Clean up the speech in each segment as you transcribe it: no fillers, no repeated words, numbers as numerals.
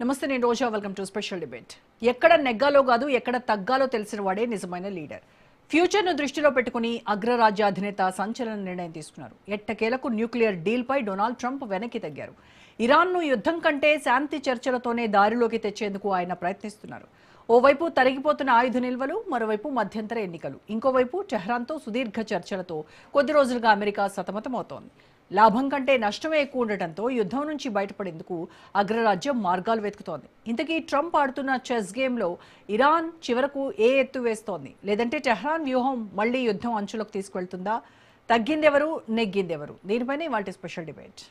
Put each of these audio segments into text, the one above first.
నమస్తే, నేను Roja. Welcome to special debate. ఎక్కడ నెగ్గాలో కాదు, ఎక్కడ తగ్గాలో తెలిసిన వాడే నిజమైన లీడర్. ఫ్యూచర్ను దృష్టిలో పెట్టుకుని అగ్రరాజ్య అధినేత సంచలన నిర్ణయం తీసుకున్నారు. ఎట్టకేలకు న్యూక్లియర్ డీల్పై డొనాల్డ్ ట్రంప్ వెనక్కి తగ్గారు. ఇరాన్ను యుద్ధం కంటే శాంతి చర్చలతోనే దారిలోకి తెచ్చేందుకు ఆయన ప్రయత్నిస్తున్నారు. ఓవైపు తరిగిపోతున్న ఆయుధ నిల్వలు, మరోవైపు మధ్యంతర ఎన్నికలు, ఇంకోవైపు టెహ్రాన్తో సుదీర్ఘ చర్చలతో కొద్ది రోజులుగా అమెరికా సతమతమవుతోంది. లాభం కంటే నష్టమే ఎక్కువ ఉండటంతో యుద్ధం నుంచి బయటపడేందుకు అగ్రరాజ్యం మార్గాలు వెతుకుతోంది. ఇంతకీ ట్రంప్ ఆడుతున్న చెస్ గేమ్లో ఇరాన్ చివరకు ఏ ఎత్తు వేస్తోంది? లేదంటే టెహ్రాన్ వ్యూహం మళ్లీ యుద్ధం అంచులకు తీసుకువెళ్తుందా? తగ్గిందెవరు, నెగ్గిందెవరు? దీనిపైనే ఇవాళ స్పెషల్ డిబేట్.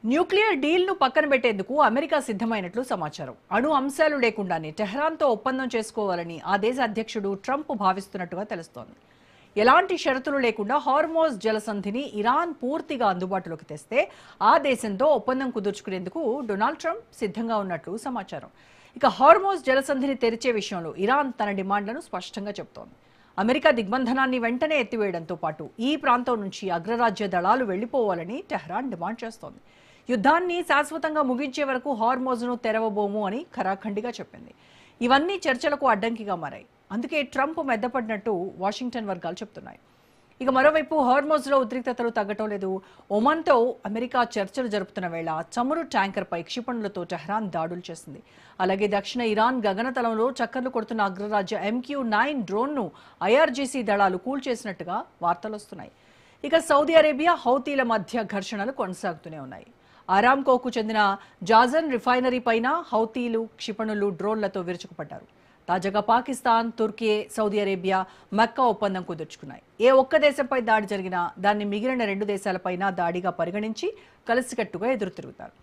న్యూక్లియర్ డీల్ను పక్కన పెట్టేందుకు అమెరికా సిద్ధమైనట్లు సమాచారం. అణు అంశాలు లేకుండానే టెహ్రాన్తో ఒప్పందం చేసుకోవాలని ఆ దేశ అధ్యక్షుడు ట్రంప్ భావిస్తున్నట్టుగా తెలుస్తోంది. ఎలాంటి షరతులు లేకుండా హార్మోజ్ జలసంధిని ఇరాన్ పూర్తిగా అందుబాటులోకి తెస్తే ఆ దేశంతో ఒప్పందం కుదుర్చుకునేందుకు డొనాల్డ్ ట్రంప్ సిద్ధంగా ఉన్నట్లు సమాచారం. ఇక హార్మోజ్ జలసంధిని తెరిచే విషయంలో ఇరాన్ తన డిమాండ్లను స్పష్టంగా చెబుతోంది. అమెరికా దిగ్బంధనాన్ని వెంటనే ఎత్తివేయడంతో పాటు ఈ ప్రాంతం నుంచి అగ్రరాజ్య దళాలు వెళ్లిపోవాలని టెహ్రాన్ డిమాండ్ చేస్తోంది. యుద్ధాన్ని శాశ్వతంగా ముగించే వరకు హార్మోజ్ను తెరవబోము అని ఖరాఖండిగా చెప్పింది. ఇవన్నీ చర్చలకు అడ్డంకిగా మారాయి. అందుకే ట్రంప్ మెద్దపడినట్టు వాషింగ్టన్ వర్గాలు చెప్తున్నాయి. ఇక మరోవైపు హార్మోజ్లో ఉద్రిక్తతలు తగ్గటం లేదు. ఒమన్తో అమెరికా చర్చలు జరుపుతున్న వేళ చమురు ట్యాంకర్పై క్షిపణులతో టెహ్రాన్ దాడులు చేసింది. అలాగే దక్షిణ ఇరాన్ గగనతలంలో చక్కర్లు కొడుతున్న అగ్రరాజ్య MQ-9 డ్రోన్ను IRGC దళాలు కూల్చేసినట్టుగా వార్తలు వస్తున్నాయి. ఇక సౌదీ అరేబియా, హౌతీల మధ్య ఘర్షణలు కొనసాగుతూనే ఉన్నాయి. అరామ్కోకు చెందిన జాజన్ రిఫైనరీ పైన హౌతీలు క్షిపణులు, డ్రోన్లతో విరుచుకుపడ్డారు. తాజాగా పాకిస్తాన్, తుర్కీ, సౌదీ అరేబియా మక్కా ఒప్పందం కుదుర్చుకున్నాయి. ఏ ఒక్క దేశంపై దాడి జరిగినా దాన్ని మిగిలిన 2 దేశాలపైన దాడిగా పరిగణించి కలిసికట్టుగా ఎదురు తిరుగుతారు.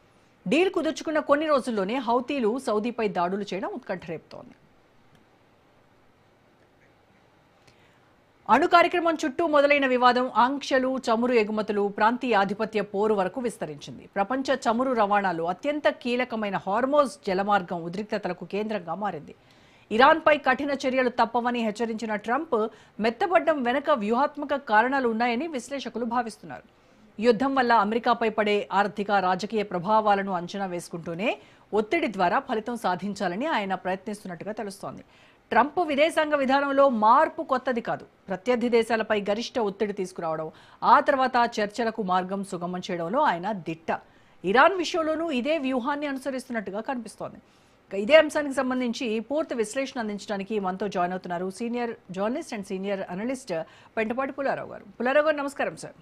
డీల్ కుదుర్చుకున్న కొన్ని రోజుల్లోనే హౌతీలు సౌదీపై దాడులు చేయడం ఉత్కంఠ రేపుతోంది. అణు కార్యక్రమం చుట్టూ మొదలైన వివాదం ఆంక్షలు, చమురు ఎగుమతులు, ప్రాంతీయ ఆధిపత్య పోరు వరకు విస్తరించింది. ప్రపంచ చమురు రవాణాలో అత్యంత కీలకమైన హార్మోజ్ జలమార్గం ఉద్రిక్తతలకు కేంద్రంగా మారింది. ఇరాన్పై కఠిన చర్యలు తప్పవని హెచ్చరించిన ట్రంప్ మెత్తబడ్డం వెనుక వ్యూహాత్మక కారణాలు ఉన్నాయని విశ్లేషకులు భావిస్తున్నారు. యుద్ధం వల్ల అమెరికాపై పడే ఆర్థిక, రాజకీయ ప్రభావాలను అంచనా వేసుకుంటూనే ఒత్తిడి ద్వారా ఫలితం సాధించాలని ఆయన ప్రయత్నిస్తున్నట్టుగా తెలుస్తోంది. ట్రంప్ విదేశాంగ విధానంలో మార్పు కొత్తది కాదు. ప్రత్యర్థి దేశాలపై గరిష్ట ఒత్తిడి తీసుకురావడం, ఆ తర్వాత చర్చలకు మార్గం సుగమం చేయడంలో ఆయన దిట్ట. ఇరాన్ విషయంలోనూ ఇదే వ్యూహాన్ని అనుసరిస్తున్నట్టుగా కనిపిస్తోంది. ఇదే అంశానికి సంబంధించి పూర్తి విశ్లేషణ అందించడానికి మనతో జాయిన్ అవుతున్నారు senior journalist and senior analyst Pentapati Pullarao గారు. పుల్లారావు గారు, నమస్కారం సార్.